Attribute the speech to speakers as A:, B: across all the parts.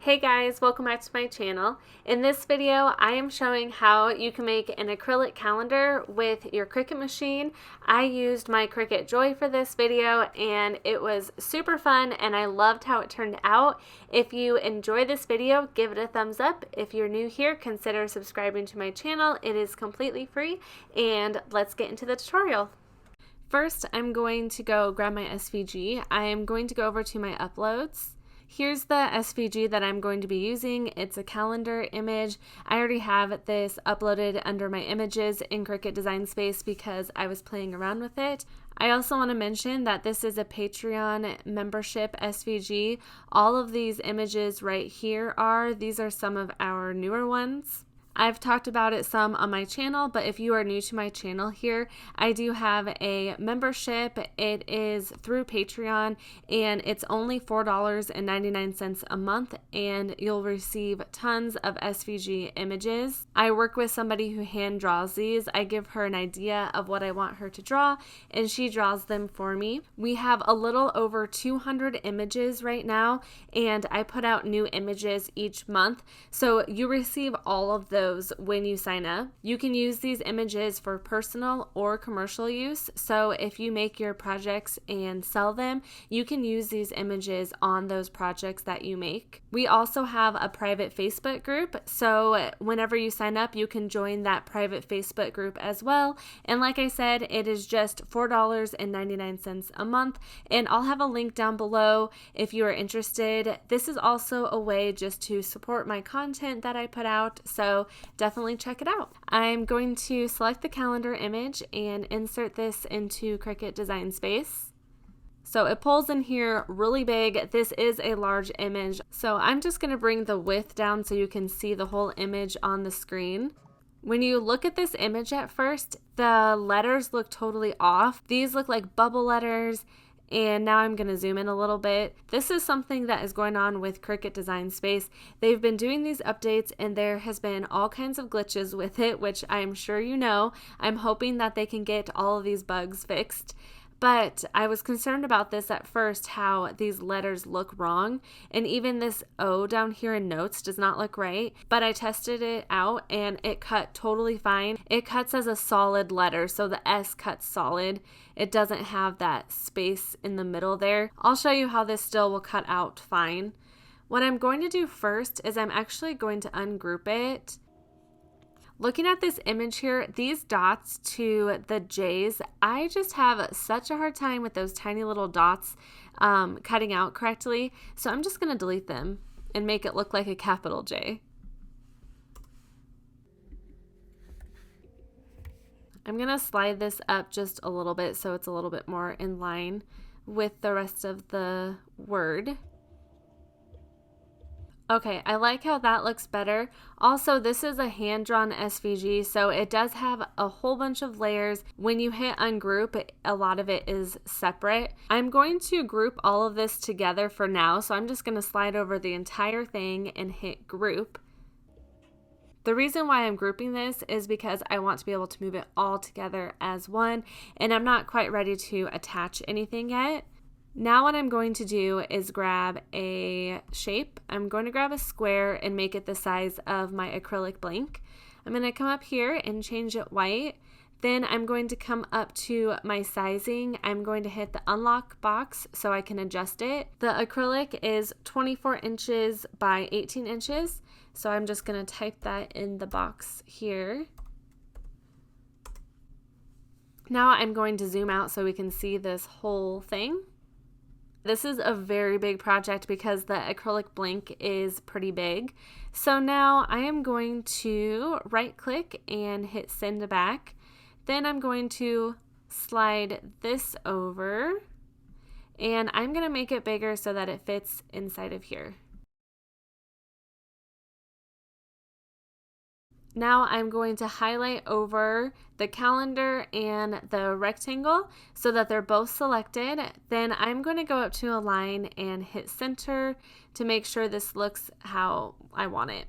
A: Hey guys, welcome back to my channel. In this video, I am showing how you can make an acrylic calendar with your Cricut machine. I used my Cricut Joy for this video and it was super fun and I loved how it turned out. If you enjoy this video, give it a thumbs up. If you're new here, consider subscribing to my channel. It is completely free and let's get into the tutorial. First, I'm going to go grab my SVG. I am going to go over to my uploads. Here's the SVG that I'm going to be using. It's a calendar image. I already have this uploaded under my images in Cricut Design Space because I was playing around with it. I also want to mention that this is a Patreon membership SVG. All of these images right here these are some of our newer ones. I've talked about it some on my channel, but if you are new to my channel here, I do have a membership. It is through Patreon and it's only $4.99 a month and you'll receive tons of SVG images. I work with somebody who hand draws these. I give her an idea of what I want her to draw and she draws them for me. We have a little over 200 images right now and I put out new images each month. So you receive all of those when you sign up. You can use these images for personal or commercial use. So if you make your projects and sell them, you can use these images on those projects that you make. We also have a private Facebook group. So whenever you sign up, you can join that private Facebook group as well. And like I said, it is just $4.99 a month. And I'll have a link down below if you are interested. This is also a way just to support my content that I put out. So definitely check it out. I'm going to select the calendar image and insert this into Cricut Design Space. So it pulls in here really big. This is a large image. So I'm just going to bring the width down so you can see the whole image on the screen. When you look at this image at first, the letters look totally off. These look like bubble letters. And now I'm going to zoom in a little bit. This is something that is going on with Cricut Design Space. They've been doing these updates and there has been all kinds of glitches with it, which I'm sure you know. I'm hoping that they can get all of these bugs fixed. But I was concerned about this at first, how these letters look wrong. And even this O down here in notes does not look right. But I tested it out and it cut totally fine. It cuts as a solid letter, so the S cuts solid. It doesn't have that space in the middle there. I'll show you how this still will cut out fine. What I'm going to do first is I'm actually going to ungroup it. Looking at this image here, these dots to the J's, I just have such a hard time with those tiny little dots cutting out correctly. So I'm just going to delete them and make it look like a capital J. I'm going to slide this up just a little bit so it's a little bit more in line with the rest of the word. Okay, I like how that looks better. Also, this is a hand-drawn SVG, so it does have a whole bunch of layers. When you hit ungroup, a lot of it is separate. I'm going to group all of this together for now, so I'm just going to slide over the entire thing and hit group. The reason why I'm grouping this is because I want to be able to move it all together as one, and I'm not quite ready to attach anything yet. Now what I'm going to do is grab a shape. I'm going to grab a square and make it the size of my acrylic blank. I'm going to come up here and change it white. Then I'm going to come up to my sizing. I'm going to hit the unlock box so I can adjust it. The acrylic is 24 inches by 18 inches. So I'm just going to type that in the box here. Now I'm going to zoom out so we can see this whole thing. This is a very big project because the acrylic blank is pretty big. So now I am going to right click and hit send to back. Then I'm going to slide this over and I'm going to make it bigger so that it fits inside of here. Now I'm going to highlight over the calendar and the rectangle so that they're both selected. Then I'm going to go up to a line and hit center to make sure this looks how I want it.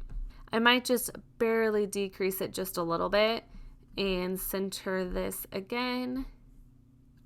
A: I might just barely decrease it just a little bit and center this again.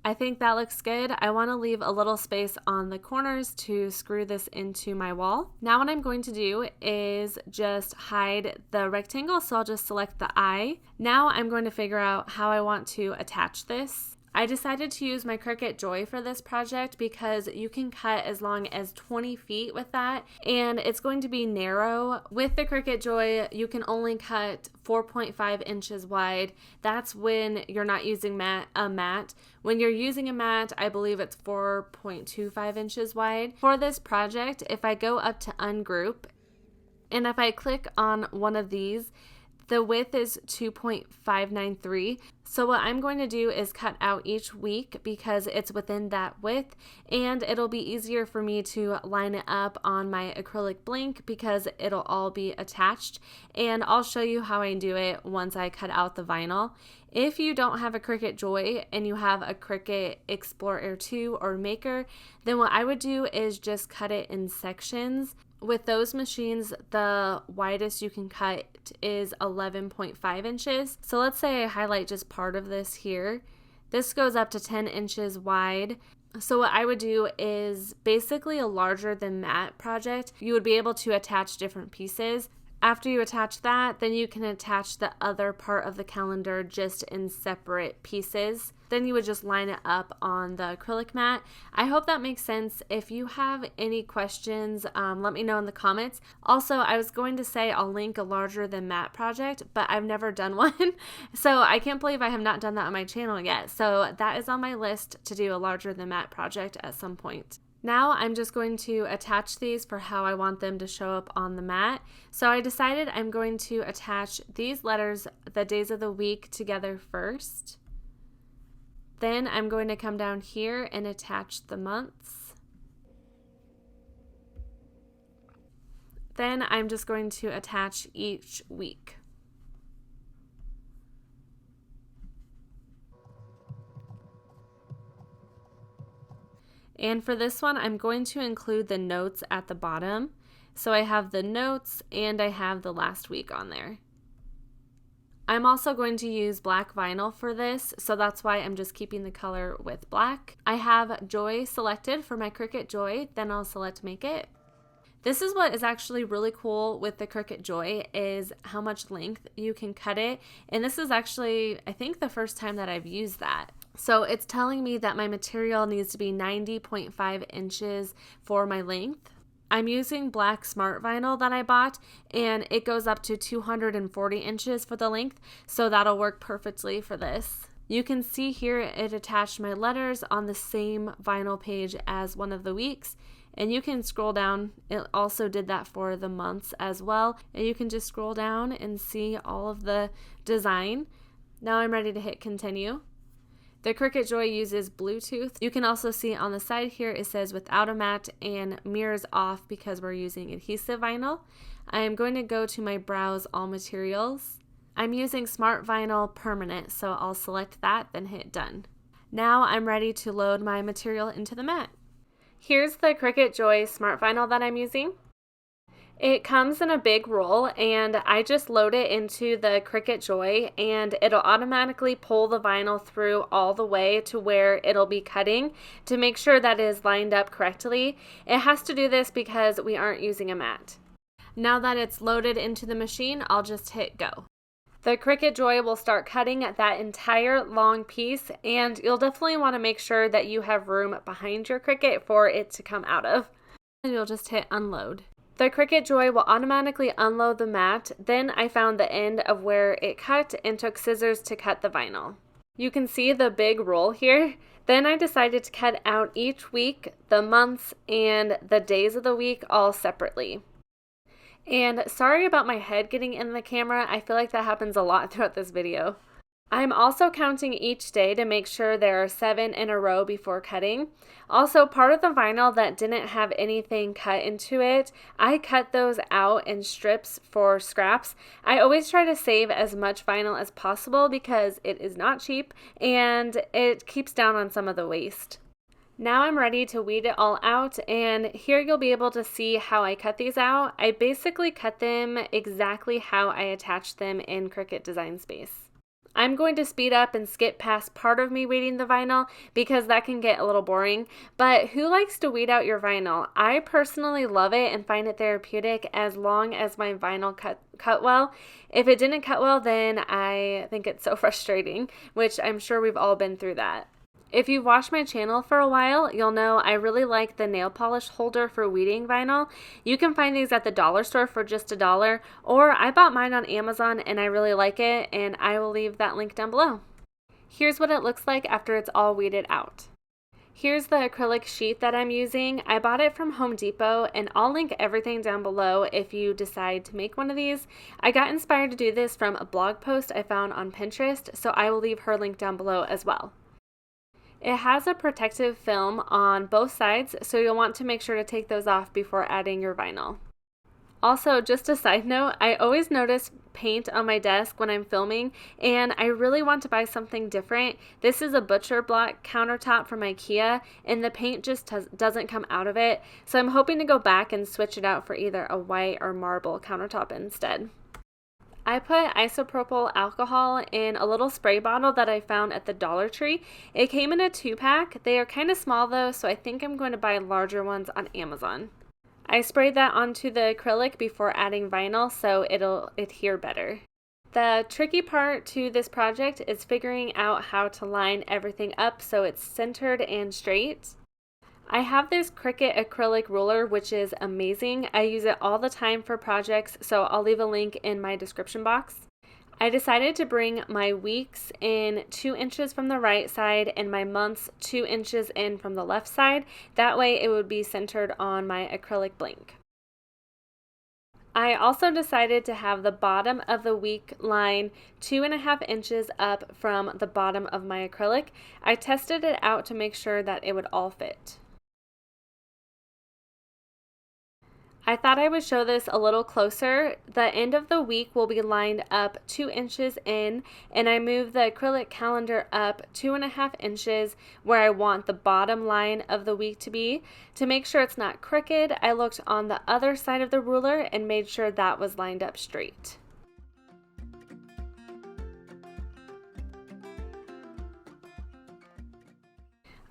A: I think that looks good. I want to leave a little space on the corners to screw this into my wall. Now what I'm going to do is just hide the rectangle, so I'll just select the eye. Now I'm going to figure out how I want to attach this. I decided to use my Cricut Joy for this project because you can cut as long as 20 feet with that, and it's going to be narrow. With the Cricut Joy, you can only cut 4.5 inches wide. That's when you're not using a mat. When you're using a mat, I believe it's 4.25 inches wide. For this project, if I go up to Ungroup, and if I click on one of these, the width is 2.593. So what I'm going to do is cut out each week because it's within that width, and it'll be easier for me to line it up on my acrylic blank because it'll all be attached, and I'll show you how I do it once I cut out the vinyl. If you don't have a Cricut Joy and you have a Cricut Explorer 2 or Maker, then what I would do is just cut it in sections. With those machines, the widest you can cut is 11.5 inches. So let's say I highlight just part of this here. This goes up to 10 inches wide. So what I would do is basically a larger than mat project. You would be able to attach different pieces. After you attach that, then you can attach the other part of the calendar just in separate pieces. Then you would just line it up on the acrylic mat. I hope that makes sense. If you have any questions, let me know in the comments. Also, I was going to say I'll link a larger than mat project, but I've never done one. So I can't believe I have not done that on my channel yet. So that is on my list to do a larger than mat project at some point. Now I'm just going to attach these for how I want them to show up on the mat. So I decided I'm going to attach these letters, the days of the week, together first. Then I'm going to come down here and attach the months. Then I'm just going to attach each week. And for this one, I'm going to include the notes at the bottom. So I have the notes and I have the last week on there. I'm also going to use black vinyl for this, so that's why I'm just keeping the color with black. I have Joy selected for my Cricut Joy, then I'll select Make It. This is what is actually really cool with the Cricut Joy, is how much length you can cut it. And this is actually, I think, the first time that I've used that. So it's telling me that my material needs to be 90.5 inches for my length. I'm using black smart vinyl that I bought, and it goes up to 240 inches for the length, so that'll work perfectly for this. You can see here it attached my letters on the same vinyl page as one of the weeks, and you can scroll down. It also did that for the months as well, and you can just scroll down and see all of the design. Now I'm ready to hit continue. The Cricut Joy uses Bluetooth. You can also see on the side here it says without a mat and mirrors off because we're using adhesive vinyl. I am going to go to my Browse All Materials. I'm using Smart Vinyl Permanent, so I'll select that, then hit Done. Now I'm ready to load my material into the mat. Here's the Cricut Joy Smart Vinyl that I'm using. It comes in a big roll, and I just load it into the Cricut Joy, and it'll automatically pull the vinyl through all the way to where it'll be cutting to make sure that it is lined up correctly. It has to do this because we aren't using a mat. Now that it's loaded into the machine, I'll just hit go. The Cricut Joy will start cutting that entire long piece, and you'll definitely want to make sure that you have room behind your Cricut for it to come out of. And you'll just hit unload. The Cricut Joy will automatically unload the mat. Then I found the end of where it cut and took scissors to cut the vinyl. You can see the big roll here. Then I decided to cut out each week, the months, and the days of the week all separately. And sorry about my head getting in the camera. I feel like that happens a lot throughout this video. I'm also counting each day to make sure there are 7 in a row before cutting. Also, part of the vinyl that didn't have anything cut into it, I cut those out in strips for scraps. I always try to save as much vinyl as possible because it is not cheap and it keeps down on some of the waste. Now I'm ready to weed it all out, and here you'll be able to see how I cut these out. I basically cut them exactly how I attached them in Cricut Design Space. I'm going to speed up and skip past part of me weeding the vinyl because that can get a little boring, but who likes to weed out your vinyl? I personally love it and find it therapeutic as long as my vinyl cut well. If it didn't cut well, then I think it's so frustrating, which I'm sure we've all been through that. If you've watched my channel for a while, you'll know I really like the nail polish holder for weeding vinyl. You can find these at the dollar store for just $1, or I bought mine on Amazon and I really like it, and I will leave that link down below. Here's what it looks like after it's all weeded out. Here's the acrylic sheet that I'm using. I bought it from Home Depot, and I'll link everything down below if you decide to make one of these. I got inspired to do this from a blog post I found on Pinterest, so I will leave her link down below as well. It has a protective film on both sides, so you'll want to make sure to take those off before adding your vinyl. Also, just a side note, I always notice paint on my desk when I'm filming, and I really want to buy something different. This is a butcher block countertop from IKEA, and the paint just doesn't come out of it, so I'm hoping to go back and switch it out for either a white or marble countertop instead. I put isopropyl alcohol in a little spray bottle that I found at the Dollar Tree. It came in a 2-pack. They are kind of small though, so I think I'm going to buy larger ones on Amazon. I sprayed that onto the acrylic before adding vinyl so it'll adhere better. The tricky part to this project is figuring out how to line everything up so it's centered and straight. I have this Cricut acrylic ruler, which is amazing. I use it all the time for projects, so I'll leave a link in my description box. I decided to bring my weeks in 2 inches from the right side and my months 2 inches in from the left side. That way it would be centered on my acrylic blank. I also decided to have the bottom of the week line 2.5 inches up from the bottom of my acrylic. I tested it out to make sure that it would all fit. I thought I would show this a little closer. The end of the week will be lined up 2 inches in, and I moved the acrylic calendar up 2.5 inches where I want the bottom line of the week to be. To make sure it's not crooked, I looked on the other side of the ruler and made sure that was lined up straight.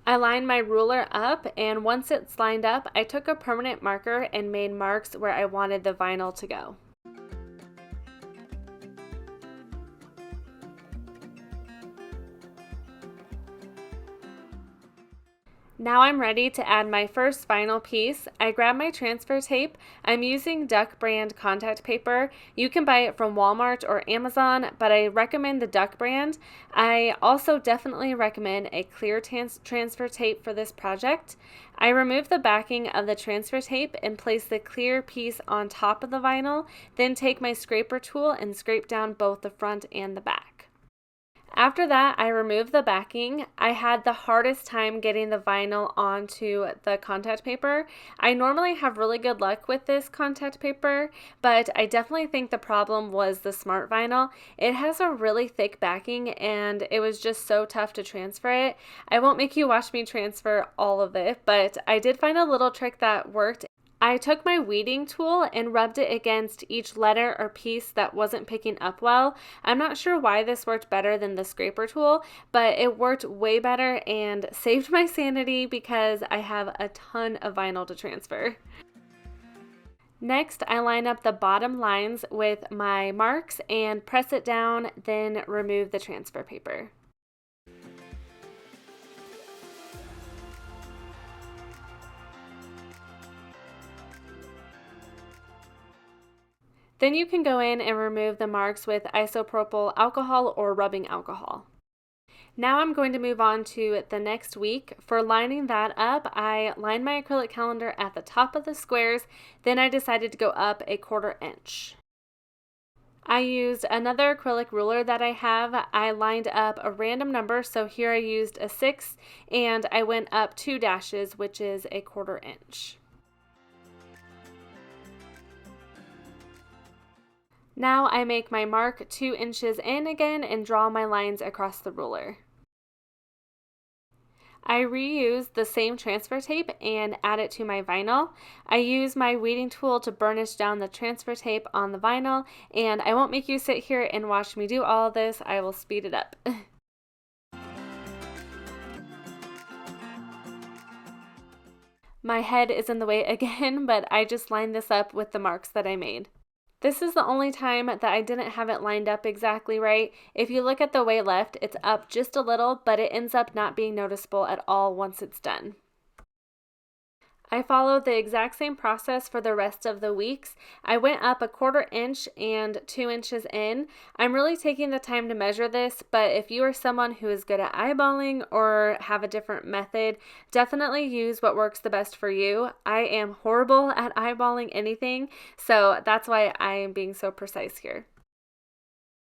A: I lined my ruler up, and once it's lined up, I took a permanent marker and made marks where I wanted the vinyl to go. Now I'm ready to add my first vinyl piece. I grab my transfer tape. I'm using Duck brand contact paper. You can buy it from Walmart or Amazon, but I recommend the Duck brand. I also definitely recommend a clear transfer tape for this project. I remove the backing of the transfer tape and place the clear piece on top of the vinyl, then take my scraper tool and scrape down both the front and the back. After that, I removed the backing. I had the hardest time getting the vinyl onto the contact paper. I normally have really good luck with this contact paper, but I definitely think the problem was the Smart Vinyl. It has a really thick backing, and it was just so tough to transfer it. I won't make you watch me transfer all of it, but I did find a little trick that worked. I took my weeding tool and rubbed it against each letter or piece that wasn't picking up well. I'm not sure why this worked better than the scraper tool, but it worked way better and saved my sanity because I have a ton of vinyl to transfer. Next, I line up the bottom lines with my marks and press it down, then remove the transfer paper. Then you can go in and remove the marks with isopropyl alcohol or rubbing alcohol. Now I'm going to move on to the next week. For lining that up, I lined my acrylic calendar at the top of the squares, then I decided to go up 1/4 inch. I used another acrylic ruler that I have. I lined up a random number, so here I used a 6, and I went up 2 dashes, which is 1/4 inch. Now I make my mark 2 inches in again and draw my lines across the ruler. I reuse the same transfer tape and add it to my vinyl. I use my weeding tool to burnish down the transfer tape on the vinyl, and I won't make you sit here and watch me do all of this. I will speed it up. My head is in the way again, but I just lined this up with the marks that I made. This is the only time that I didn't have it lined up exactly right. If you look at the way left, it's up just a little, but it ends up not being noticeable at all once it's done. I followed the exact same process for the rest of the weeks. I went up 1/4 inch and 2 inches in. I'm really taking the time to measure this, but if you are someone who is good at eyeballing or have a different method, definitely use what works the best for you. I am horrible at eyeballing anything, so that's why I am being so precise here.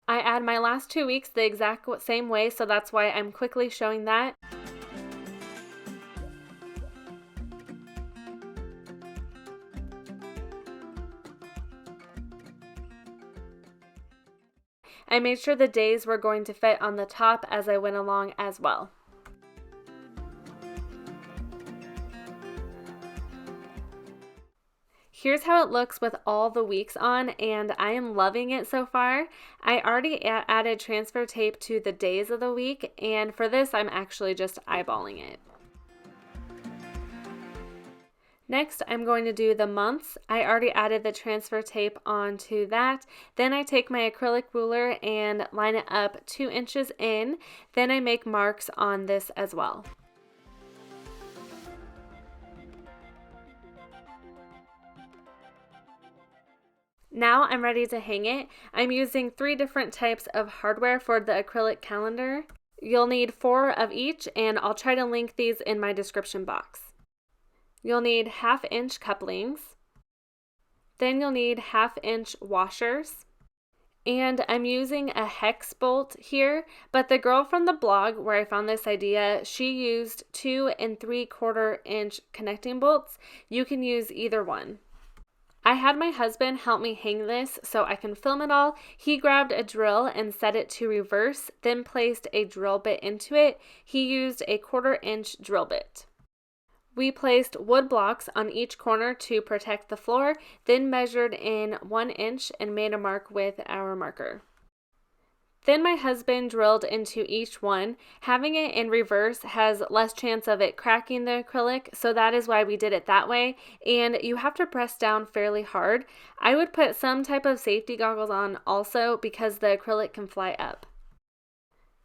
A: I add my last 2 weeks the exact same way, so that's why I'm quickly showing that. I made sure the days were going to fit on the top as I went along as well. Here's how it looks with all the weeks on, and I am loving it so far. I already added transfer tape to the days of the week, and for this I'm actually just eyeballing it. Next, I'm going to do the months. I already added the transfer tape onto that. Then I take my acrylic ruler and line it up 2 inches in. Then I make marks on this as well. Now I'm ready to hang it. I'm using 3 different types of hardware for the acrylic calendar. You'll need 4 of each, and I'll try to link these in my description box. You'll need 1/2 inch couplings. Then you'll need 1/2 inch washers. And I'm using a hex bolt here, but the girl from the blog where I found this idea, she used 2 3/4 inch connecting bolts. You can use either one. I had my husband help me hang this so I can film it all. He grabbed a drill and set it to reverse, then placed a drill bit into it. He used a 1/4 inch drill bit. We placed wood blocks on each corner to protect the floor, then measured in 1 inch and made a mark with our marker. Then my husband drilled into each one. Having it in reverse has less chance of it cracking the acrylic, so that is why we did it that way, and you have to press down fairly hard. I would put some type of safety goggles on also because the acrylic can fly up.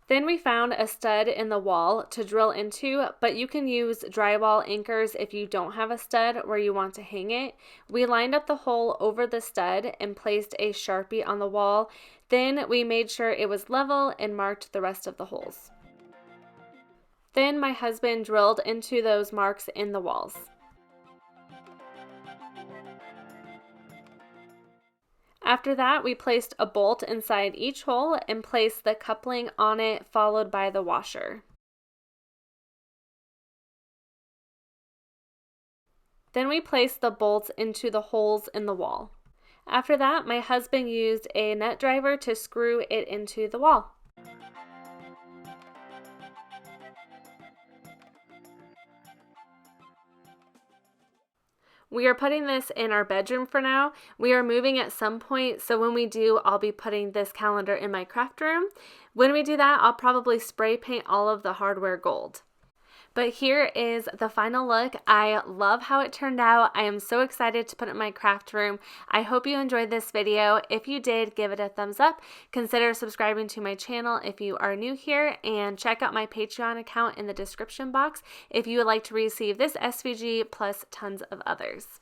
A: Then we found a stud in the wall to drill into, but you can use drywall anchors if you don't have a stud where you want to hang it. We lined up the hole over the stud and placed a Sharpie on the wall. Then we made sure it was level and marked the rest of the holes. Then my husband drilled into those marks in the walls. After that, we placed a bolt inside each hole and placed the coupling on it, followed by the washer. Then we placed the bolts into the holes in the wall. After that, my husband used a nut driver to screw it into the wall. We are putting this in our bedroom for now. We are moving at some point, so when we do, I'll be putting this calendar in my craft room. When we do that, I'll probably spray paint all of the hardware gold. But here is the final look. I love how it turned out. I am so excited to put it in my craft room. I hope you enjoyed this video. If you did, give it a thumbs up. Consider subscribing to my channel if you are new here, and check out my Patreon account in the description box if you would like to receive this SVG plus tons of others.